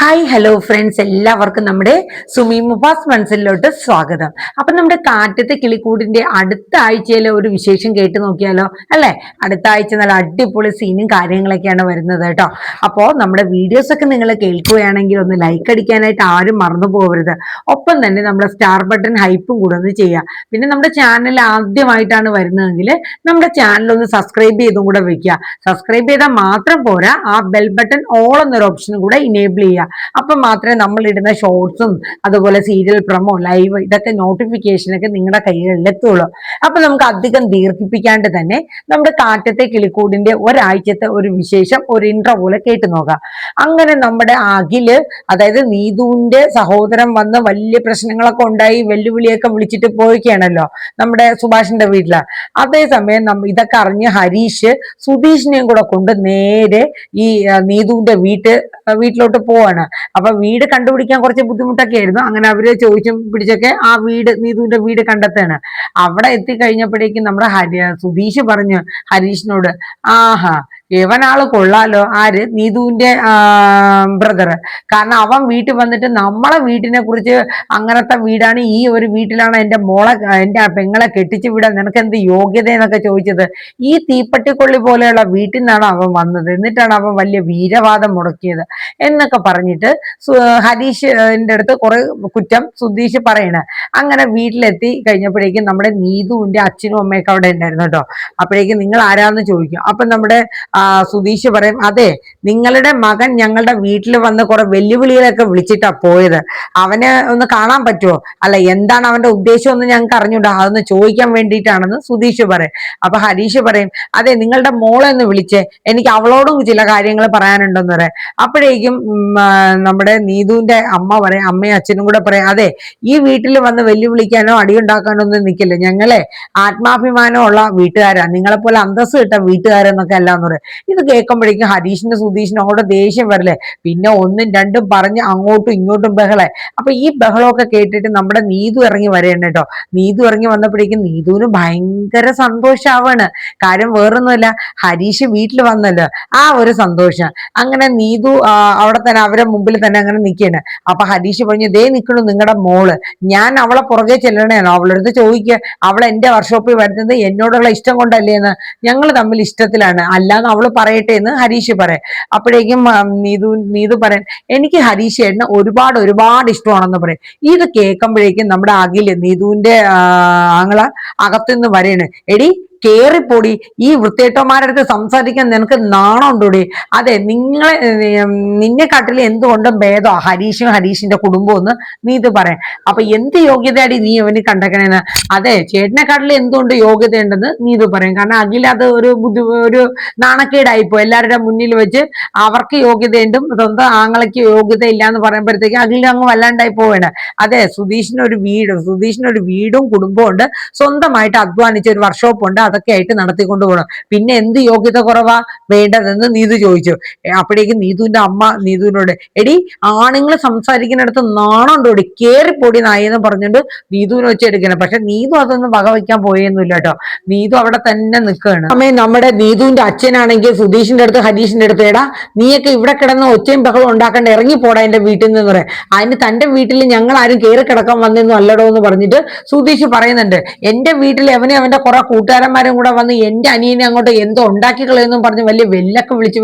Hi hello friends, എല്ലാവർക്കും നമ്മുടെ സുമി മുബാസ് മനസ്സിലോട്ട് സ്വാഗതം. അപ്പൊ നമ്മുടെ കാറ്റത്തെ കിളിക്കൂടിന്റെ അടുത്ത ആഴ്ചയിലെ ഒരു വിശേഷം കേട്ട് നോക്കിയാലോ അല്ലെ. അടുത്ത ആഴ്ച നല്ല അടിപൊളി സീനും കാര്യങ്ങളൊക്കെയാണ് വരുന്നത് കേട്ടോ. അപ്പോ നമ്മുടെ വീഡിയോസ് ഒക്കെ നിങ്ങൾ കേൾക്കുകയാണെങ്കിൽ ഒന്ന് ലൈക്ക് അടിക്കാനായിട്ട് ആരും മറന്നു പോകരുത്. ഒപ്പം തന്നെ നമ്മുടെ സ്റ്റാർ ബട്ടൺ ഹൈപ്പും കൂടെ ഒന്ന് ചെയ്യുക. പിന്നെ നമ്മുടെ ചാനൽ ആദ്യമായിട്ടാണ് വരുന്നതെങ്കിൽ നമ്മുടെ ചാനൽ ഒന്ന് സബ്സ്ക്രൈബ് ചെയ്തും കൂടെ വെക്കുക. സബ്സ്ക്രൈബ് ചെയ്താൽ മാത്രം പോരാ, ആ ബെൽ ബട്ടൺ ഓൾ എന്നൊരു ഓപ്ഷനും കൂടെ ഇനേബിൾ ചെയ്യുക. അപ്പൊ മാത്രമേ നമ്മൾ ഇടുന്ന ഷോർട്സും അതുപോലെ സീരിയൽ പ്രൊമോ ലൈവ് ഇതൊക്കെ നോട്ടിഫിക്കേഷൻ ഒക്കെ നിങ്ങളുടെ കയ്യിൽ എത്തുള്ളൂ. അപ്പൊ നമുക്ക് അധികം ദീർഘിപ്പിക്കാണ്ട് തന്നെ നമ്മുടെ കാറ്റത്തെ കിളിക്കൂടിന്റെ ഒരാഴ്ചത്തെ ഒരു വിശേഷം ഒരു ഇൻട്രോ പോലെ കേട്ടു നോക്കാം. അങ്ങനെ നമ്മുടെ അഖില്, അതായത് നീതുവിന്റെ സഹോദരൻ വന്ന് വലിയ പ്രശ്നങ്ങളൊക്കെ ഉണ്ടായി വെല്ലുവിളിയൊക്കെ വിളിച്ചിട്ട് പോയിക്കുകയാണല്ലോ നമ്മുടെ സുഭാഷിന്റെ വീട്ടില്. അതേസമയം ഇതൊക്കെ അറിഞ്ഞ് ഹരീഷ് സുധീഷിനെയും കൂടെ കൊണ്ട് നേരെ ഈ നീതുവിന്റെ വീട്ടിലോട്ട് പോവാണ്. അപ്പൊ വീട് കണ്ടുപിടിക്കാൻ കുറച്ച് ബുദ്ധിമുട്ടൊക്കെ ആയിരുന്നു. അങ്ങനെ അവര് ചോദിച്ചും പിടിച്ചൊക്കെ ആ നീതുവിന്റെ വീട് കണ്ടെത്താണ്. അവിടെ എത്തിക്കഴിഞ്ഞപ്പോഴേക്കും നമ്മുടെ സുധീഷ് പറഞ്ഞു ഹരീഷിനോട്, ആഹാ ഇവനാള് കൊള്ളാലോ. ആര്? നീതുവിന്റെ ബ്രദർ. കാരണം അവൻ വീട്ടിൽ വന്നിട്ട് നമ്മളെ വീട്ടിനെ കുറിച്ച്, അങ്ങനത്തെ വീടാണ്, ഈ ഒരു വീട്ടിലാണ് എന്റെ പെങ്ങളെ കെട്ടിച്ചു വിടാൻ നിനക്ക് എന്ത് യോഗ്യത എന്നൊക്കെ ചോദിച്ചത്. ഈ തീപ്പട്ടിക്കൊള്ളി പോലെയുള്ള വീട്ടിൽ നിന്നാണ് അവൻ വന്നത്. എന്നിട്ടാണ് അവൻ വലിയ വീരവാദം മുടക്കിയത് എന്നൊക്കെ പറഞ്ഞിട്ട് ഹരീഷിന്റെ അടുത്ത് കുറെ കുറ്റം സുധീഷ് പറയണ. അങ്ങനെ വീട്ടിലെത്തി കഴിഞ്ഞപ്പോഴേക്കും നമ്മുടെ നീതുവിന്റെ അച്ഛനും അമ്മയൊക്കെ അവിടെ ഉണ്ടായിരുന്നു കേട്ടോ. അപ്പോഴേക്കും നിങ്ങൾ ആരാന്ന് ചോദിക്കും. അപ്പൊ നമ്മുടെ സുധീഷ് പറയും, അതെ നിങ്ങളുടെ മകൻ ഞങ്ങളുടെ വീട്ടിൽ വന്ന് കുറെ വെല്ലുവിളികളൊക്കെ വിളിച്ചിട്ടാ പോയത്. അവന് ഒന്ന് കാണാൻ പറ്റുമോ? അല്ല, എന്താണ് അവന്റെ ഉദ്ദേശം എന്ന് ഞങ്ങൾക്ക് അറിഞ്ഞൂടാ, അതൊന്ന് ചോദിക്കാൻ വേണ്ടിയിട്ടാണെന്ന് സുധീഷ് പറയും. അപ്പൊ ഹരീഷ് പറയും, അതെ നിങ്ങളുടെ മോളെ ഒന്ന് വിളിച്ചേ, എനിക്ക് അവളോടും ചില കാര്യങ്ങൾ പറയാനുണ്ടെന്ന് പറയാം. അപ്പോഴേക്കും നമ്മുടെ നീതുവിന്റെ അമ്മ പറയും, അമ്മയും അച്ഛനും കൂടെ പറയും, അതെ ഈ വീട്ടിൽ വന്ന് വെല്ലുവിളിക്കാനോ അടിയുണ്ടാക്കാനോ ഒന്നും നിൽക്കില്ല, ഞങ്ങളെ ആത്മാഭിമാനമുള്ള വീട്ടുകാരാ, നിങ്ങളെപ്പോലെ അന്തസ് കിട്ട വീട്ടുകാരെന്നൊക്കെ അല്ലാന്ന് പറയും. ഇത് കേൾക്കുമ്പോഴേക്കും ഹരീഷിന്റെ സുധീഷിനും അവിടെ ദേഷ്യം വരില്ലേ. പിന്നെ ഒന്നും രണ്ടും പറഞ്ഞ് അങ്ങോട്ടും ഇങ്ങോട്ടും ബഹളെ. അപ്പൊ ഈ ബഹളമൊക്കെ കേട്ടിട്ട് നമ്മുടെ നീതു ഇറങ്ങി വരേണ്ട കേട്ടോ. നീതു ഇറങ്ങി വന്നപ്പോഴേക്കും നീതുവിന് ഭയങ്കര സന്തോഷാവാണ്. കാര്യം വേറൊന്നുമല്ല, ഹരീഷ് വീട്ടിൽ വന്നല്ലോ, ആ ഒരു സന്തോഷം. അങ്ങനെ നീതു അവിടെ തന്നെ അവരെ മുമ്പിൽ തന്നെ അങ്ങനെ നിൽക്കുകയാണ്. അപ്പൊ ഹരീഷ് പറഞ്ഞു, ദേ നിൽക്കണു നിങ്ങളുടെ മോള്, ഞാൻ അവളെ പുറകെ ചെല്ലണേനോ? അവളെടുത്ത് ചോദിക്കുക, അവൾ എന്റെ വർക്ക്ഷോപ്പിൽ വരുന്നത് എന്നോടുള്ള ഇഷ്ടം കൊണ്ടല്ലേ എന്ന്. ഞങ്ങൾ തമ്മിൽ ഇഷ്ടത്തിലാണ്, അല്ലാന്ന് അവള് പറയട്ടെ എന്ന് ഹരീഷ് പറയാം. അപ്പോഴേക്കും നീതു പറയാൻ, എനിക്ക് ഹരീഷ് ചേട്ടന് ഒരുപാട് ഒരുപാട് ഇഷ്ടമാണെന്ന് പറയും. ഇത് കേൾക്കുമ്പോഴേക്കും നമ്മുടെ അഖില്, നീതുവിന്റെ ആങ്ങള അകത്തുനിന്ന് പറയണ്, എടി കേറിപ്പൊടി, ഈ വൃത്തിയേട്ടന്മാരുടെ അടുത്ത് സംസാരിക്കാൻ നിനക്ക് നാണമുണ്ടോടി? അതെ നിന്നെക്കാട്ടിൽ എന്തുകൊണ്ടും ഭേദം ഹരീഷിന്റെ കുടുംബം എന്ന് നീതു പറയാം. അപ്പൊ എന്ത് യോഗ്യതയാടി നീ അവന് കണ്ടേക്കണേന്ന്? അതെ ചേട്ടനെക്കാട്ടിൽ എന്തുകൊണ്ട് യോഗ്യതയുണ്ടെന്ന് നീതു പറയും. കാരണം അഖിൽ അത് ഒരു നാണക്കേടായിപ്പോ എല്ലാവരുടെ മുന്നിൽ വെച്ച് അവർക്ക് യോഗ്യതയുണ്ടും സ്വന്തം ആങ്ങളയ്ക്ക് യോഗ്യത ഇല്ല എന്ന് പറയുമ്പോഴത്തേക്ക് അഖിൽ അങ്ങ് വല്ലാണ്ടായി പോവാണ്. അതെ സുധീഷിനൊരു വീടും കുടുംബവും ഉണ്ട്, സ്വന്തമായിട്ട് അധ്വാനിച്ച ഒരു വർക്ക്ഷോപ്പ് ഉണ്ട്, അതൊക്കെ ആയിട്ട് നടത്തിക്കൊണ്ട് പോകണം. പിന്നെ എന്ത് യോഗ്യത കുറവാ വേണ്ടതെന്ന് നീതു ചോദിച്ചു. അപ്പോഴേക്കും നീതുവിന്റെ അമ്മ നീതുവിനോട്, എടി ആണുങ്ങൾ സംസാരിക്കുന്നിടത്ത് നാണുണ്ടോടി, കേറിപ്പൊടി നായെന്ന് പറഞ്ഞിട്ട് നീതുവിനെ വെച്ചെടുക്കണം. പക്ഷെ നീതു അതൊന്നും വകവയ്ക്കാൻ പോയൊന്നുമില്ല കേട്ടോ. നീതു അവിടെ തന്നെ നിൽക്കുകയാണ്. അമ്മേ നമ്മുടെ നീതുവിന്റെ അച്ഛനാണെങ്കിൽ സുധീഷിന്റെ അടുത്ത് ഹരീഷിന്റെ അടുത്ത്, എടാ നീയൊക്കെ ഇവിടെ കിടന്ന് ഒച്ചയും ബഹളം ഉണ്ടാക്കണ്ട, ഇറങ്ങിപ്പോടാ എന്റെ വീട്ടിൽ നിന്ന് പറയാം. അതിന് തന്റെ വീട്ടിൽ ഞങ്ങൾ ആരും കയറി കിടക്കാൻ വന്നെന്നും അല്ലടോ എന്ന് പറഞ്ഞിട്ട് സുധീഷ് പറയുന്നുണ്ട്. എന്റെ വീട്ടിൽ അവന്റെ കുറെ കൂട്ടുകാരന്മാരും കൂടെ വന്ന് എന്റെ അനിയനെ അങ്ങോട്ട് എന്തോ ഉണ്ടാക്കി കളയെന്നും പറഞ്ഞ് വലിയ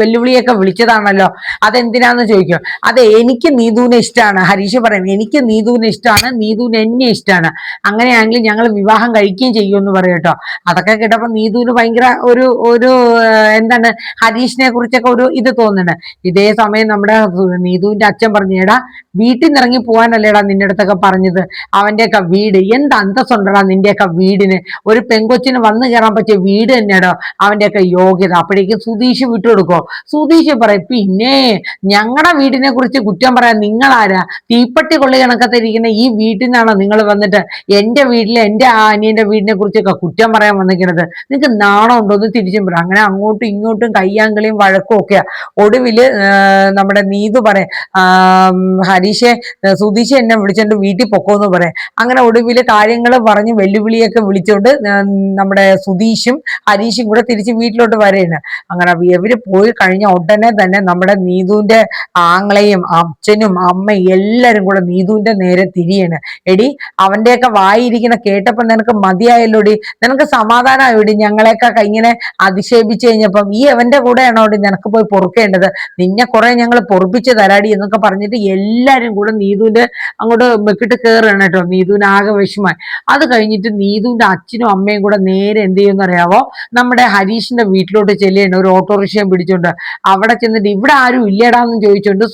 വെല്ലുവിളിയൊക്കെ വിളിച്ചതാണല്ലോ, അതെന്തിനാന്ന് ചോദിക്കും. അതെ എനിക്ക് നീതുവിനെ ഇഷ്ടമാണ്. ഹരീഷ് പറയും, എനിക്ക് നീതുവിനെ ഇഷ്ടമാണ്, നീതുവിന് എന്നെ ഇഷ്ടമാണ്, അങ്ങനെയാണെങ്കിൽ ഞങ്ങൾ വിവാഹം കഴിക്കുകയും ചെയ്യുമെന്ന് പറയും കേട്ടോ. അതൊക്കെ കേട്ടപ്പോ നീതുവിന് ഭയങ്കര ഒരു എന്താണ് ഹരീഷിനെ കുറിച്ചൊക്കെ ഒരു ഇത് തോന്നുന്നുണ്ട്. ഇതേ സമയം നമ്മുടെ നീതുവിന്റെ അച്ഛൻ പറഞ്ഞു, എടാ വീട്ടിൽ നിന്ന് ഇറങ്ങി പോകാനല്ലേടാ നിന്റെ അടുത്തൊക്കെ പറഞ്ഞത്, അവന്റെയൊക്കെ വീട് എന്ത് അന്തസ്സുണ്ടടാ നിന്റെയൊക്കെ വീടിന്, ഒരു പെങ്കൊച്ചിന് വന്നു കയറാൻ പറ്റിയ വീട് തന്നെയാടോ അവന്റെയൊക്കെ യോഗ്യത. അപ്പോഴേക്കും സുധീഷ് വിട്ടുകൊടുക്കോ? സുധീഷ് പറയും, പിന്നെ ഞങ്ങളുടെ വീടിനെ കുറിച്ച് കുറ്റം പറയാൻ നിങ്ങളാരാ? തീപ്പട്ടി കൊള്ളി കണക്കത്തിരിക്കുന്ന ഈ വീട്ടിൽ നിന്നാണോ നിങ്ങൾ വന്നിട്ട് എന്റെ വീട്ടിലെ എന്റെ അനിയന്റെ വീടിനെ കുറിച്ചൊക്കെ കുറ്റം പറയാൻ വന്നിരിക്കുന്നത്? നിങ്ങൾക്ക് നാണം ഉണ്ടോ എന്ന് തിരിച്ചും പറയാം. അങ്ങനെ അങ്ങോട്ടും ഇങ്ങോട്ടും കയ്യാങ്കളിയും വഴക്കും ഒക്കെയാ. ഒടുവില് നമ്മുടെ നീതു പറയാം, സുധീഷ് എന്നെ വിളിച്ചോണ്ട് വീട്ടിൽ പൊക്കോന്ന് പറയാം. അങ്ങനെ ഒടുവില് കാര്യങ്ങൾ പറഞ്ഞ് വെല്ലുവിളിയൊക്കെ വിളിച്ചോണ്ട് നമ്മുടെ സുധീഷും ഹരീഷും കൂടെ തിരിച്ച് വീട്ടിലോട്ട് വരെയാണ്. അങ്ങനെ ഇവര് പോയി കഴിഞ്ഞ ഉടനെ തന്നെ നമ്മുടെ നീതുവിന്റെ ആങ്ങളെയും അച്ഛനും അമ്മയും എല്ലാരും കൂടെ നീതുവിന്റെ നേരെ തിരിയാണ്. എടി അവന്റെയൊക്കെ വായിരിക്കുന്ന കേട്ടപ്പോ നിനക്ക് മതിയായല്ലോടി, നിനക്ക് സമാധാനമായോടി, ഞങ്ങളെയൊക്കെ ഇങ്ങനെ അധിക്ഷേപിച്ചു കഴിഞ്ഞപ്പം ഈ അവന്റെ കൂടെയാണോ നിനക്ക് പോയി പൊറുക്കേണ്ടത്, നിന്നെ കുറെ ഞങ്ങൾ പൊറുപ്പിച്ച് തരാടി എന്നൊക്കെ പറഞ്ഞിട്ട് എല്ലാരും കൂടെ നീതുവിന്റെ അങ്ങോട്ട് മെക്കിട്ട് കയറുകയാണ് കേട്ടോ. നീതുവിന് ആകെ വിഷമായി. അത് കഴിഞ്ഞിട്ട് നീതുവിന്റെ അച്ഛനും അമ്മയും കൂടെ നേരെ എന്ത് ചെയ്യുമെന്ന് അറിയാവോ, നമ്മുടെ ഹരീഷിന്റെ വീട്ടിലോട്ട് ചെല്ലുകയാണ് ഒരു ഓട്ടോറിക്ഷയും പിടിച്ചോണ്ട്. അവിടെ ചെന്നിട്ട് ഇവിടെ ആരും ഇല്ലേടാന്ന് ചോദിച്ചോണ്ട്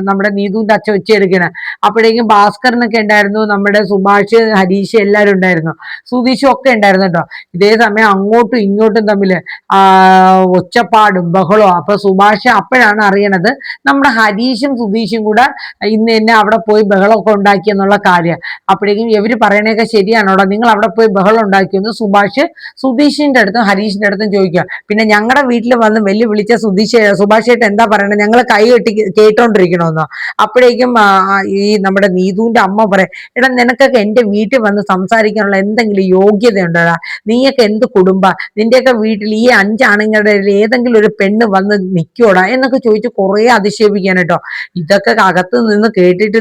നമ്മുടെ നീതുവിന്റെ അച്ഛൻ വെച്ചെടുക്കണം. അപ്പോഴേക്കും ഭാസ്കരനൊക്കെ ഉണ്ടായിരുന്നു, നമ്മുടെ സുഭാഷ് ഹരീഷ് എല്ലാരും ഉണ്ടായിരുന്നു, സുധീഷും ഒക്കെ ഉണ്ടായിരുന്നു കേട്ടോ. ഇതേ സമയം അങ്ങോട്ടും ഇങ്ങോട്ടും തമ്മിൽ ഒച്ചപ്പാടും ബഹളവും. അപ്പൊ സുഭാഷ് അപ്പോഴാണ് അറിയണത് നമ്മുടെ ഹരീഷും സുധീഷും കൂടെ ഇന്ന് തന്നെ അവിടെ പോയി ബഹളമൊക്കെ ഉണ്ടാക്കി എന്നുള്ള കാര്യം. അപ്പോഴേക്കും ഇവര് പറയണൊക്കെ ശരിയാണോടാ, നിങ്ങൾ അവിടെ പോയി ബഹളം ഉണ്ടാക്കിയെന്ന് സുഭാഷ് സുധീഷിന്റെ അടുത്തും ഹരീഷിന്റെ അടുത്തും ചോദിക്കുക. പിന്നെ ഞങ്ങളുടെ വീട്ടിൽ വന്ന് വിളിച്ച സുഭാഷായിട്ട് എന്താ പറയണത്, ഞങ്ങൾ കൈ കെട്ടി കേട്ടോണ്ടിരിക്കണമെന്നോ? അപ്പോഴേക്കും ഈ നമ്മുടെ നീതുവിന്റെ അമ്മ പറയാം, എടാ നിനക്കൊക്കെ എന്റെ വീട്ടിൽ വന്ന് സംസാരിക്കാനുള്ള എന്തെങ്കിലും യോഗ്യത ഉണ്ടോടാ, നീയൊക്കെ എന്ത് കുടുംബ, നിന്റെയൊക്കെ വീട്ടിൽ ഈ 5 ആണുങ്ങളുടെ ഏതെങ്കിലും ഒരു പെണ്ണ് വന്ന് നിൽക്കോടാ എന്നൊക്കെ ചോദിച്ച് കുറെ അധിക്ഷേപിക്കാൻ കേട്ടോ. ഇതൊക്കെ അകത്ത് നിന്ന് കേട്ടിട്ട്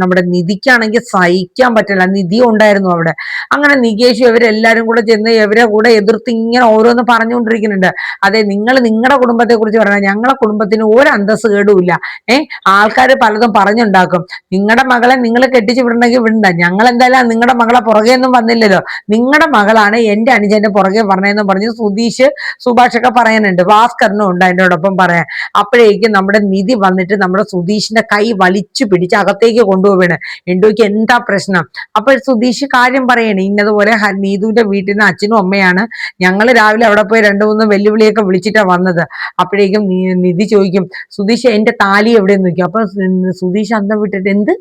നമ്മുടെ നിധിക്കാണെങ്കിൽ സഹിക്കാൻ പറ്റില്ല. നിധി ഉണ്ടായിരുന്നു അവിടെ. അങ്ങനെ നികേഷും ഇവരെല്ലാരും കൂടെ ചെന്ന് ഇവരെ കൂടെ എതിർത്ത് ഇങ്ങനെ ഓരോന്ന് പറഞ്ഞുകൊണ്ടിരിക്കുന്നുണ്ട്. അതെ, നിങ്ങൾ നിങ്ങളുടെ കുടുംബത്തെ കുറിച്ച് പറഞ്ഞാൽ ഞങ്ങളെ കുടുംബത്തിന് ഒരു അന്തസ് കേടുമില്ല. ആൾക്കാർ പലതും പറഞ്ഞുണ്ടാക്കും. നിങ്ങളുടെ മകളെ നിങ്ങൾ കെട്ടിച്ചു വിടണമെങ്കിൽ വിടണ്ട, ഞങ്ങൾ എന്തായാലും നിങ്ങളുടെ മകളെ പുറകെ ഒന്നും വന്നില്ലല്ലോ, നിങ്ങളുടെ മകളാണ് എന്റെ അനുജന്റെ പുറകെ പറഞ്ഞതെന്ന് പറഞ്ഞ് സുഭാഷൊക്കെ പറയാനുണ്ട്. ഭാസ്കരനും ഉണ്ട് അതിനോടൊപ്പം പറയാൻ. അപ്പോഴേക്കും നമ്മുടെ നിധി വന്നിട്ട് നമ്മുടെ സുധീഷിന്റെ കൈ വലിച്ചു പിടിച്ച് അകത്തേക്ക് കൊണ്ടുപോവാണ്. എന്തോയ്ക്ക് എന്താ പ്രശ്നം? അപ്പോൾ സുധീഷ് കാര്യം പറയണേ, ഇന്നതുപോലെ നീതുവിന്റെ വീട്ടിൽ നിന്ന് അച്ഛനും അമ്മയാണ്, ഞങ്ങൾ രാവിലെ അവിടെ പോയി 2-3 വെല്ലുവിളിയൊക്കെ വിളിച്ചിട്ടാ വന്നത്. അപ്പോഴേക്കും നിധി ചോദിക്കും, സുധീഷ് എന്റെ താലി എവിടെയെന്ന് ചോദിക്കും. അപ്പൊ സുധീഷ് അന്തം വിട്ടിട്ട് എന്ത്,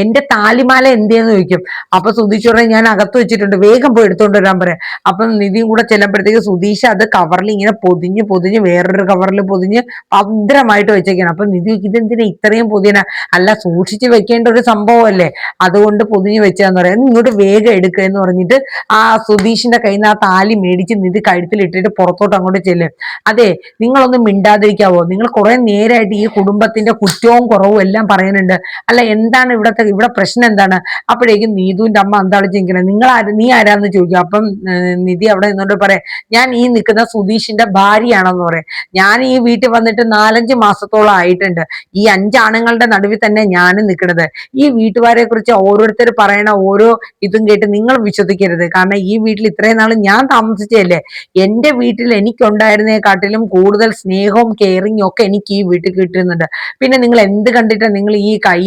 എന്റെ താലിമാല എന്തെന്ന് ചോദിക്കും. അപ്പൊ സുധീഷ് പറയും, ഞാൻ അകത്ത് വെച്ചിട്ടുണ്ട്, വേഗം പോയി എടുത്തോണ്ട് വരാൻ പറയാം. അപ്പം നിധിയും കൂടെ ചെല്ലുമ്പോഴത്തേക്ക് സുധീഷ് അത് കവറിൽ ഇങ്ങനെ പൊതിഞ്ഞ് വേറൊരു കവറിൽ പൊതിഞ്ഞ് ഭദ്രമായിട്ട് വെച്ചേക്കാണ്. അപ്പൊ നിധി ഇതെന്തിനാ ഇത്രയും പൊതിയന, അല്ല സൂക്ഷിച്ച് വെക്കേണ്ട ഒരു സംഭവമല്ലേ, അതുകൊണ്ട് പൊതിഞ്ഞ് വെച്ചാന്ന് പറയാം. ഇങ്ങോട്ട് വേഗം എടുക്കുക എന്ന് പറഞ്ഞിട്ട് ആ സുധീഷിന്റെ കയ്യിൽ നിന്ന് ആ താലി മേടിച്ച് നിധി കഴുത്തിൽ ഇട്ടിട്ട് പുറത്തോട്ട് അങ്ങോട്ട് ചെല്ലും. അതെ, നിങ്ങളൊന്നും മിണ്ടാതിരിക്കാവോ, നിങ്ങൾ കുറെ നേരമായിട്ട് ഈ കുടുംബത്തിന്റെ കുറ്റവും കുറവും എല്ലാം പറയുന്നുണ്ട്, അല്ല എന്താണ് ഇവിടെ പ്രശ്നം എന്താണ്? അപ്പോഴേക്കും നീതുവിന്റെ അമ്മ അന്താളിച്ചിരിക്കണേ, നീ ആരാന്ന് ചോദിക്കും. അപ്പം നിധി അവിടെ നിന്നോണ്ട് പറയാം, ഞാൻ ഈ നിൽക്കുന്ന സുധീഷിന്റെ ഭാര്യയാണെന്ന് പറയാം. ഞാൻ ഈ വീട്ടിൽ വന്നിട്ട് 4-5 മാസത്തോളം ആയിട്ടുണ്ട്. ഈ 5 ആണുങ്ങളുടെ നടുവിൽ തന്നെ ഞാനും നിൽക്കുന്നത്. ഈ വീട്ടുകാരെ കുറിച്ച് ഓരോരുത്തർ പറയണ ഓരോ ഇതും കേട്ട് നിങ്ങൾ വിശ്വസിക്കരുത്. കാരണം ഈ വീട്ടിൽ ഇത്രയും നാൾ ഞാൻ താമസിച്ചതല്ലേ, എന്റെ വീട്ടിൽ എനിക്കുണ്ടായിരുന്നേക്കാട്ടിലും കൂടുതൽ സ്നേഹവും കെയറിങ്ങും ഒക്കെ എനിക്ക് ഈ വീട്ടിൽ കിട്ടുന്നുണ്ട്. പിന്നെ നിങ്ങൾ എന്ത് കണ്ടിട്ടാണ് നിങ്ങൾ ഈ കൈ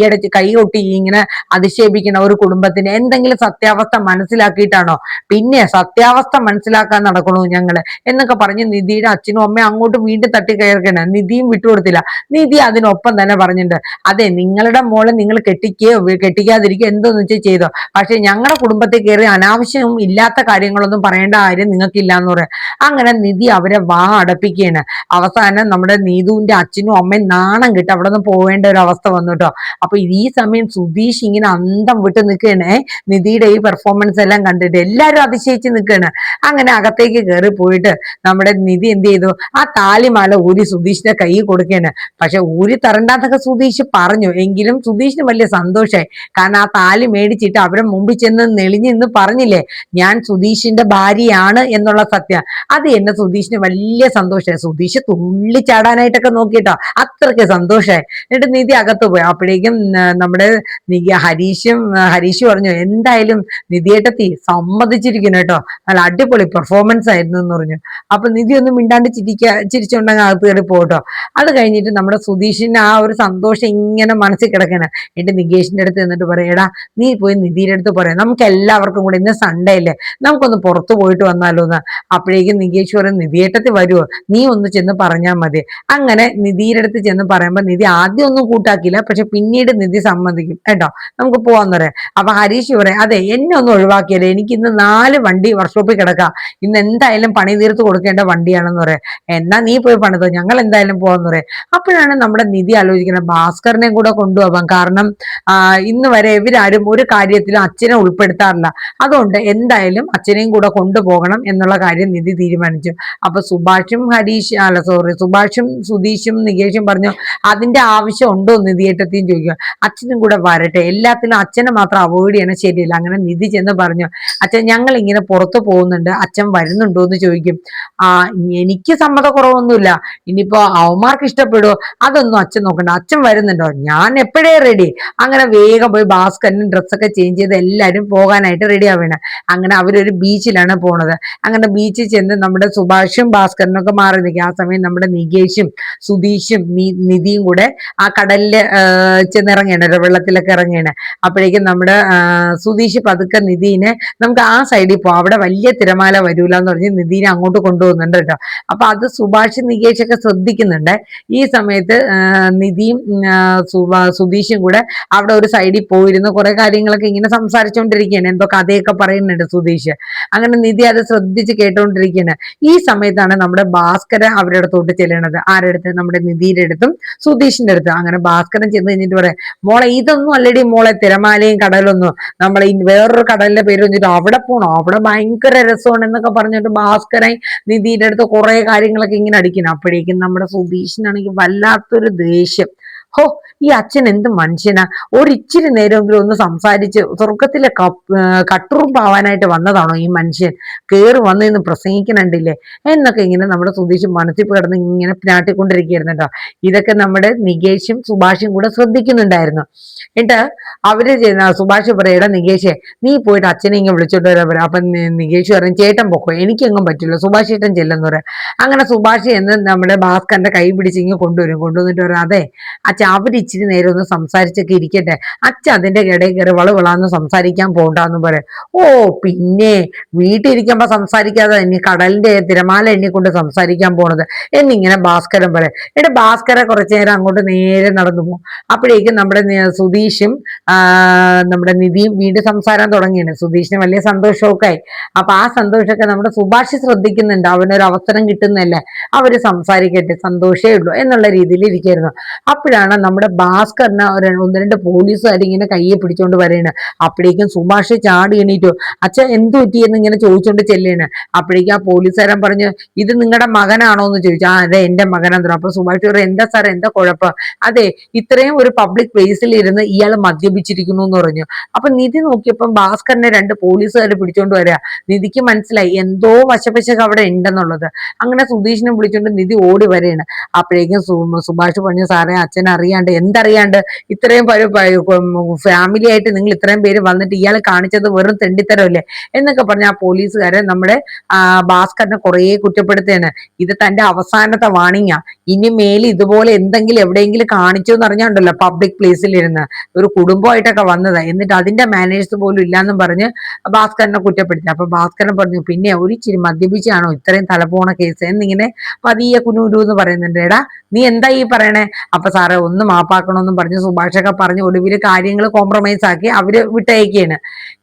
കൊട്ടി ഇങ്ങനെ അധിക്ഷേപിക്കണ ഒരു കുടുംബത്തിന്? എന്തെങ്കിലും സത്യാവസ്ഥ മനസ്സിലാക്കിയിട്ടാണോ? പിന്നെ സത്യാവസ്ഥ മനസ്സിലാക്കാൻ നടക്കണു ഞങ്ങള് എന്നൊക്കെ പറഞ്ഞ് നിധിയുടെ അച്ഛനും അമ്മയും അങ്ങോട്ട് വീണ്ടും തട്ടി കയറിക്കണ. നിധിയും വിട്ടുകൊടുത്തില്ല. നിധി അതിനൊപ്പം തന്നെ പറഞ്ഞിട്ടുണ്ട്, അതെ നിങ്ങളുടെ മോളെ നിങ്ങൾ കെട്ടിക്കാതിരിക്കുക എന്തോന്ന് വെച്ചാൽ ചെയ്തോ, പക്ഷെ ഞങ്ങളുടെ കുടുംബത്തിൽ കയറി അനാവശ്യവും ഇല്ലാത്ത കാര്യങ്ങളൊന്നും പറയേണ്ട കാര്യം നിങ്ങൾക്കില്ല എന്ന് പറയാം. അങ്ങനെ നിധി അവരെ വാ അടപ്പിക്കുകയാണ്. അവസാനം നമ്മുടെ നീതുവിന്റെ അച്ഛനും അമ്മയും നാണം കിട്ടി അവിടെ നിന്ന് പോവേണ്ട ഒരു അവസ്ഥ വന്നു കേട്ടോ. അപ്പൊ ഈ സമയം സുധീഷ് ഇങ്ങനെ അന്തം വിട്ട് നിൽക്കുകയാണ്. നിധിയുടെ ഈ പെർഫോമൻസ് എല്ലാം കണ്ടിട്ട് എല്ലാരും അതിശയിച്ച് നിൽക്കുകയാണ്. അങ്ങനെ അകത്തേക്ക് കയറി പോയിട്ട് നമ്മുടെ നിധി എന്ത് ചെയ്തു, ആ താലിമാല ഊരി സുധീഷിന്റെ കൈ കൊടുക്കുകയാണ്. പക്ഷെ ഊരി തരണ്ടാന്നൊക്കെ സുധീഷ് പറഞ്ഞു, എങ്കിലും സുധീഷിന് വലിയ സന്തോഷമായി. കാരണം ആ താലി മേടിച്ചിട്ട് അവരെ മുമ്പിൽ ചെന്ന് നെളിഞ്ഞ് നിന്ന് പറഞ്ഞില്ലേ, ഞാൻ സുധീഷിന്റെ ഭാര്യയാണ് എന്നുള്ള സത്യം. അത് എന്നെ സുധീഷിന് വലിയ സന്തോഷമായി. സുധീഷ് തുള്ളിച്ചാടാനായിട്ടൊക്കെ നോക്കിട്ടോ, അത്രയ്ക്ക് സന്തോഷമായി. എന്നിട്ട് നിധി അകത്ത് പോയി. അപ്പോഴേക്കും നമ്മുടെ ഹരീഷ് പറഞ്ഞു, എന്തായാലും നിധിയേട്ടത്തി സമ്മതിച്ചിരിക്കുന്നു കേട്ടോ, നല്ല അടിപൊളി പെർഫോമൻസ് ആയിരുന്നു എന്ന് പറഞ്ഞു. അപ്പൊ നിധി ഒന്നും മിണ്ടാണ്ട് ചിരിച്ചുകൊണ്ടങ്ങ് അകത്ത് കയറി പോട്ടോ. അത് കഴിഞ്ഞിട്ട് നമ്മുടെ സുധീഷിന്റെ ആ ഒരു സന്തോഷം ഇങ്ങനെ മനസ്സിൽ കിടക്കണം. എന്നിട്ട് നികേഷിന്റെ അടുത്ത് എന്നിട്ട് പറയാം, എടാ നീ പോയി നിധിയുടെ അടുത്ത് പറയാം, നമുക്ക് എല്ലാവർക്കും കൂടെ ഇന്ന് സൺഡേ അല്ലേ, നമുക്കൊന്ന് പുറത്തു പോയിട്ട് വന്നാലോ എന്ന്. അപ്പോഴേക്കും നികേഷ് പറയും, നിധിയേട്ടത്തി വരുമോ, നീ ഒന്ന് ചെന്ന് പറഞ്ഞാൽ മതി. അങ്ങനെ നിധിയുടെ അടുത്ത് ചെന്ന് പറയുമ്പോ നിധി ആദ്യം ഒന്നും കൂട്ടാക്കില്ല, പക്ഷെ പിന്നീട് നിധി സമ്മതിക്കും കേട്ടോ. കേട്ടോ, നമുക്ക് പോവാന്ന് പറയാം. അപ്പൊ ഹരീഷ് പറയാം, അതെ എന്നെ ഒന്ന് ഒഴിവാക്കിയല്ലേ, എനിക്ക് ഇന്ന് 4 വണ്ടി വർക്ക്ഷോപ്പിൽ കിടക്കാം, ഇന്ന് എന്തായാലും പണി തീർത്ത് കൊടുക്കേണ്ട വണ്ടിയാണെന്ന് പറയാം. എന്നാ നീ പോയി പണിതോ, ഞങ്ങൾ എന്തായാലും പോവാന്ന് പറയാം. അപ്പോഴാണ് നമ്മുടെ നിധി ആലോചിക്കുന്നത് ഭാസ്കറിനെയും കൂടെ കൊണ്ടുപോകാം. കാരണം ഇന്ന് വരെ ഇവരാരും ഒരു കാര്യത്തിലും അച്ഛനെ ഉൾപ്പെടുത്താറില്ല, അതുകൊണ്ട് എന്തായാലും അച്ഛനെയും കൂടെ കൊണ്ടുപോകണം എന്നുള്ള കാര്യം നിധി തീരുമാനിച്ചു. അപ്പൊ സുഭാഷും സുധീഷും നികേഷും പറഞ്ഞു, അതിന്റെ ആവശ്യം ഉണ്ടോ നിധിയേട്ടത്തെയും ചോദിക്കുക, അച്ഛനും കൂടെ വരട്ടെ, എല്ലാത്തിനും അച്ഛനെ മാത്രം അവോയ്ഡ് ചെയ്യണം ശരിയല്ല. അങ്ങനെ നിധി ചെന്ന് പറഞ്ഞു, അച്ഛൻ ഞങ്ങൾ ഇങ്ങനെ പുറത്തു പോകുന്നുണ്ട്, അച്ഛൻ വരുന്നുണ്ടോ എന്ന് ചോദിക്കും. എനിക്ക് സമ്മതക്കുറവൊന്നുമില്ല, ഇനിയിപ്പോ അവന്മാർക്ക് ഇഷ്ടപ്പെടുവോ അതൊന്നും അച്ഛൻ നോക്കണ്ട, അച്ഛൻ വരുന്നുണ്ടോ, ഞാൻ എപ്പോഴേ റെഡി. അങ്ങനെ വേഗം പോയി ഭാസ്കരനും ഡ്രസ്സൊക്കെ ചേഞ്ച് ചെയ്ത് എല്ലാവരും പോകാനായിട്ട് റെഡി ആവേണം. അങ്ങനെ അവരൊരു ബീച്ചിലാണ് പോണത്. അങ്ങനെ ബീച്ചിൽ ചെന്ന് നമ്മുടെ സുഭാഷും ഭാസ്കരനും ഒക്കെ മാറി നിൽക്കുക. ആ സമയം നമ്മുടെ നികേഷും സുധീഷും നിധിയും കൂടെ ആ കടലില് ചെന്നിറങ്ങിയാണ്, വെള്ളത്തിലൊക്കെ ഇറങ്ങിയാണ്. അപ്പോഴേക്കും നമ്മുടെ സുധീഷ് പതുക്കെ നിധീനെ നമുക്ക് ആ സൈഡിൽ പോവാം, അവിടെ വലിയ തിരമാല വരൂല എന്ന് പറഞ്ഞ് നിധീനെ അങ്ങോട്ട് കൊണ്ടുപോകുന്നുണ്ട് കേട്ടോ. അപ്പൊ അത് സുഭാഷ് നികേഷൊക്കെ ശ്രദ്ധിക്കുന്നുണ്ട്. ഈ സമയത്ത് നിധിയും സുധീഷും കൂടെ അവിടെ ഒരു സൈഡിൽ പോയിരുന്ന് കുറെ കാര്യങ്ങളൊക്കെ ഇങ്ങനെ സംസാരിച്ചുകൊണ്ടിരിക്കുകയാണ്, എന്തോ കഥയൊക്കെ പറയുന്നുണ്ട് സുധീഷ്. അങ്ങനെ നിധി അത് ശ്രദ്ധിച്ച് കേട്ടോണ്ടിരിക്കുകയാണ്. ഈ സമയത്താണ് നമ്മുടെ ഭാസ്കരൻ അവരുടെ അടുത്തോട്ട് ചെല്ലണത്. ആരുടെ അടുത്ത്? നമ്മുടെ നിധിയുടെ അടുത്തും സുധീഷിന്റെ അടുത്ത്. അങ്ങനെ ഭാസ്കരൻ ചെന്ന് കഴിഞ്ഞിട്ട് പറയാം, മോളെ ഇതൊന്നും അല്ലടി മോളെ തിരമാലയും കടലൊന്നും, നമ്മളെ വേറൊരു കടലിന്റെ പേര് വെച്ചിട്ട് അവിടെ പോണോ, അവിടെ ഭയങ്കര രസമാണ് എന്നൊക്കെ പറഞ്ഞിട്ട് ഭാസ്കരൻ നിധിയുടെ അടുത്ത് കുറെ കാര്യങ്ങളൊക്കെ ഇങ്ങനെ അടിക്കണം. അപ്പോഴേക്കും നമ്മുടെ സുധീഷിനാണെങ്കിൽ വല്ലാത്തൊരു ദേഷ്യം. ഹോ, ഈ അച്ഛൻ എന്ത് മനുഷ്യനാ, ഒരിച്ചിരി നേരമെങ്കിലും ഒന്ന് സംസാരിച്ച് സ്വർഗത്തിലെ കട്ടുറുമ്പാവാനായിട്ട് വന്നതാണോ ഈ മനുഷ്യൻ, കേറി വന്ന് ഇന്ന് പ്രസംഗിക്കണുണ്ടില്ലേ എന്നൊക്കെ ഇങ്ങനെ നമ്മുടെ സുധീഷ് മനസ്സിൽ കിടന്ന് ഇങ്ങനെ പിന്നാട്ടിക്കൊണ്ടിരിക്കുകയായിരുന്നു കേട്ടോ. ഇതൊക്കെ നമ്മുടെ നികേഷും സുഭാഷും കൂടെ ശ്രദ്ധിക്കുന്നുണ്ടായിരുന്നു. എന്നിട്ട് അവര് സുഭാഷ് പറയടാ നികേഷേ, നീ പോയിട്ട് അച്ഛനെ ഇങ്ങനെ വിളിച്ചോണ്ട് വരാൻ പറയാം. അപ്പൊ നികേഷ് പറയും, ചേട്ടൻ പൊക്കോ, എനിക്കെങ്ങും പറ്റില്ല, സുഭാഷ് ചേട്ടൻ ചെല്ലെന്ന് പറയാം. അങ്ങനെ സുഭാഷ് എന്ന് നമ്മുടെ ഭാസ്കറിന്റെ കൈ പിടിച്ച് ഇങ്ങനെ കൊണ്ടുവന്നിട്ട് പറയാം, അതെ അച്ഛൻ അവരിച്ചിരി നേരം ഒന്ന് സംസാരിച്ചൊക്കെ ഇരിക്കട്ടെ, അച്ഛൻ അതിന്റെ ഇടയിൽ കയറി വളവളാന്ന് സംസാരിക്കാൻ പോണ്ടെന്ന് പറയാം. ഓ പിന്നെ വീട്ടിലിരിക്കുമ്പോ സംസാരിക്കാതെ ഇനി കടലിന്റെ തിരമാല എണ്ണി കൊണ്ട് സംസാരിക്കാൻ പോണത് എന്നിങ്ങനെ ഭാസ്കരൻ പറയാം. എന്നിട്ട് ഭാസ്കരൻ കുറച്ചു നേരം അങ്ങോട്ട് നേരെ നടന്നു പോകും. അപ്പോഴേക്കും നമ്മുടെ സുധീഷും നമ്മുടെ നിധിയും വീണ്ടും സംസാരം തുടങ്ങിയാണ്. സുധീഷിന് വലിയ സന്തോഷമൊക്കെ ആയി. അപ്പൊ ആ സന്തോഷമൊക്കെ നമ്മുടെ സുഭാഷ് ശ്രദ്ധിക്കുന്നുണ്ട്, അവനൊരു അവസരം കിട്ടുന്നല്ലേ, അവര് സംസാരിക്കട്ടെ, സന്തോഷമേ ഉള്ളൂ എന്നുള്ള രീതിയിൽ ഇരിക്കായിരുന്നു. അപ്പോഴാണ് നമ്മുടെ ഭാസ്കറിന് ഒന്ന് രണ്ട് പോലീസുകാർ ഇങ്ങനെ കയ്യെ പിടിച്ചോണ്ട് വരേണ്. അപ്പോഴേക്കും സുഭാഷ് ചാടി എണീറ്റു, അച്ഛൻ എന്തു പറ്റിയെന്ന് ഇങ്ങനെ ചോദിച്ചോണ്ട് ചെല്ലേണ്. അപ്പോഴേക്കും ആ പോലീസുകാരൻ പറഞ്ഞു, ഇത് നിങ്ങളുടെ മകനാണോ എന്ന് ചോദിച്ചു. അതെ എന്റെ മകനാണ്. അപ്പൊ സുഭാഷ് പറയും, എന്താ സാർ എന്താ കുഴപ്പം? അതെ ഇത്രയും ഒരു പബ്ലിക് പ്ലേസിൽ ഇരുന്ന് ഇയാൾ മദ്യപിച്ചിരിക്കുന്നു എന്ന് പറഞ്ഞു. അപ്പൊ നിധി നോക്കിയപ്പം ഭാസ്കറിനെ 2 പോലീസുകാർ പിടിച്ചോണ്ട് വരിക. നിധിക്ക് മനസ്സിലായി എന്തോ വശപശക്ക് അവിടെ ഉണ്ടെന്നുള്ളത്. അങ്ങനെ സുധീഷിനെ വിളിച്ചോണ്ട് നിധി ഓടി വരെയാണ്. അപ്പോഴേക്കും സുഭാഷ് പറഞ്ഞു, സാറേ അച്ഛൻ അറിയാണ്ട്, എന്തറിയാണ്ട്, ഇത്രയും ഫാമിലി ആയിട്ട് നിങ്ങൾ ഇത്രയും പേര് വന്നിട്ട് ഇയാൾ കാണിച്ചത് വെറും തെണ്ടിത്തരമല്ലേ എന്നൊക്കെ പറഞ്ഞ ആ പോലീസുകാരെ നമ്മുടെ ഭാസ്കറിനെ കുറെ കുറ്റപ്പെടുത്തുകയാണ്. ഇത് തന്റെ അവസാനത്തെ വാണിങ്ങാ, ഇനി മേലിൽ ഇതുപോലെ എന്തെങ്കിലും എവിടെയെങ്കിലും കാണിച്ചു എന്ന് അറിഞ്ഞാണ്ടല്ലോ പബ്ലിക് പ്ലേസിൽ ഇരുന്ന് ഒരു കുടുംബമായിട്ടൊക്കെ വന്നത്, എന്നിട്ട് അതിന്റെ മാനേഴ്സ് പോലും ഇല്ലാന്നും പറഞ്ഞ് ഭാസ്കരനെ കുറ്റപ്പെടുത്തി. അപ്പൊ ഭാസ്കരൻ പറഞ്ഞു, പിന്നെ ഒരിച്ചിരി മദ്യപിച്ചാണോ ഇത്രയും തലപോണ കേസ് എന്നിങ്ങനെ പതിയെ കുനൂരു എന്ന് പറയുന്നുണ്ട്. എടാ നീ എന്താ ഈ പറയണേ? അപ്പൊ സാറേ ഒന്ന് മാപ്പാക്കണമെന്നും പറഞ്ഞ് സുഭാഷൊക്കെ പറഞ്ഞ് ഒടുവിൽ കാര്യങ്ങൾ കോംപ്രമൈസ് ആക്കി അവര് വിട്ടയക്കുകയാണ്.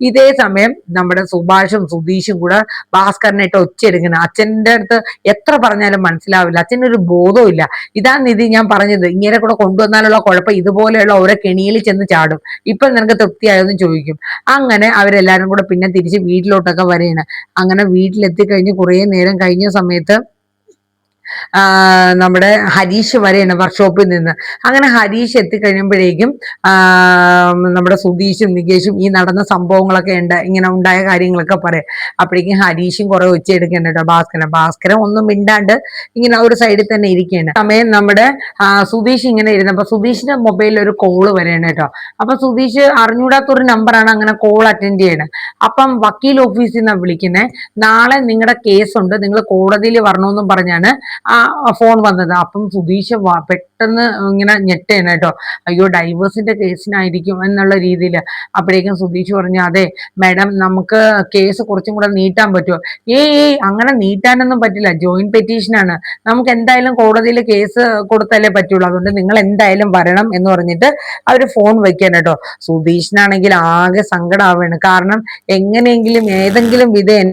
ഇതേ സമയം നമ്മുടെ സുഭാഷും സുധീഷും കൂടെ ഭാസ്കരനായിട്ട് ഒച്ചയെടുക്കണം. അച്ഛൻ്റെ അടുത്ത് എത്ര പറഞ്ഞാലും മനസ്സിലാവില്ല, അച്ഛനൊരു ബോധവും ഇല്ല. ഇതാ നിധി ഞാൻ പറഞ്ഞത്, ഇങ്ങനെ കൂടെ കൊണ്ടുവന്നാലുള്ള കുഴപ്പം ഇതുപോലെയുള്ള ഓരോ കെണിയിൽ ചെന്ന് ചാടും, ഇപ്പൊ നിനക്ക് തൃപ്തിയായെന്ന് ചോദിക്കും. അങ്ങനെ അവരെല്ലാരും കൂടെ പിന്നെ തിരിച്ച് വീട്ടിലോട്ടൊക്കെ വരെയാണ്. അങ്ങനെ വീട്ടിലെത്തിക്കഴിഞ്ഞ് കുറെ നേരം കഴിഞ്ഞ സമയത്ത് നമ്മുടെ ഹരീഷ് വരെയാണ് വർക്ക്ഷോപ്പിൽ നിന്ന്. അങ്ങനെ ഹരീഷ് എത്തിക്കഴിയുമ്പോഴേക്കും നമ്മുടെ സുധീഷും നികേഷും ഈ നടന്ന സംഭവങ്ങളൊക്കെ ഇങ്ങനെ ഉണ്ടായ കാര്യങ്ങളൊക്കെ പറയാം. അപ്പോഴേക്കും ഹരീഷും കുറെ ഒച്ചയെടുക്കുന്നുണ്ട് കേട്ടോ. ഭാസ്കരൻ ഒന്നും മിണ്ടാണ്ട് ഇങ്ങനെ ഒരു സൈഡിൽ തന്നെ ഇരിക്കുകയാണ്. സമയം നമ്മുടെ സുധീഷ് ഇങ്ങനെ ഇരുന്നപ്പോ സുധീഷിന്റെ മൊബൈലിൽ ഒരു കോള് വരെയാണ് കേട്ടോ. അപ്പൊ സുധീഷ് അറിഞ്ഞൂടാത്തൊരു നമ്പറാണ്, അങ്ങനെ കോൾ അറ്റൻഡ് ചെയ്യണത്. അപ്പം വക്കീൽ ഓഫീസിൽ നിന്നാണ് വിളിക്കുന്നത്, നാളെ നിങ്ങളുടെ കേസുണ്ട്, നിങ്ങൾ കോടതിയിൽ വരണമെന്നും പറഞ്ഞാണ് ആ ഫോൺ വന്നത്. അപ്പം സുധീഷ് പെട്ടെന്ന് ഇങ്ങനെ ഞെട്ടേനെ കേട്ടോ. അയ്യോ ഡൈവേഴ്സിന്റെ കേസിനായിരിക്കും എന്നുള്ള രീതിയിൽ. അപ്പോഴേക്കും സുധീഷ് പറഞ്ഞു, അതെ മാഡം നമുക്ക് കേസ് കുറച്ചും കൂടെ നീട്ടാൻ പറ്റുമോ? അങ്ങനെ നീട്ടാനൊന്നും പറ്റില്ല, ജോയിന്റ് പെറ്റീഷനാണ്, നമുക്ക് എന്തായാലും കോടതിയിൽ കേസ് കൊടുത്താലേ പറ്റുള്ളൂ, അതുകൊണ്ട് നിങ്ങൾ എന്തായാലും വരണം എന്ന് പറഞ്ഞിട്ട് അവര് ഫോൺ വെക്കാൻ കേട്ടോ. സുധീഷിനാണെങ്കിൽ ആകെ സങ്കടമാവാണ്. കാരണം എങ്ങനെയെങ്കിലും ഏതെങ്കിലും വിധേയൻ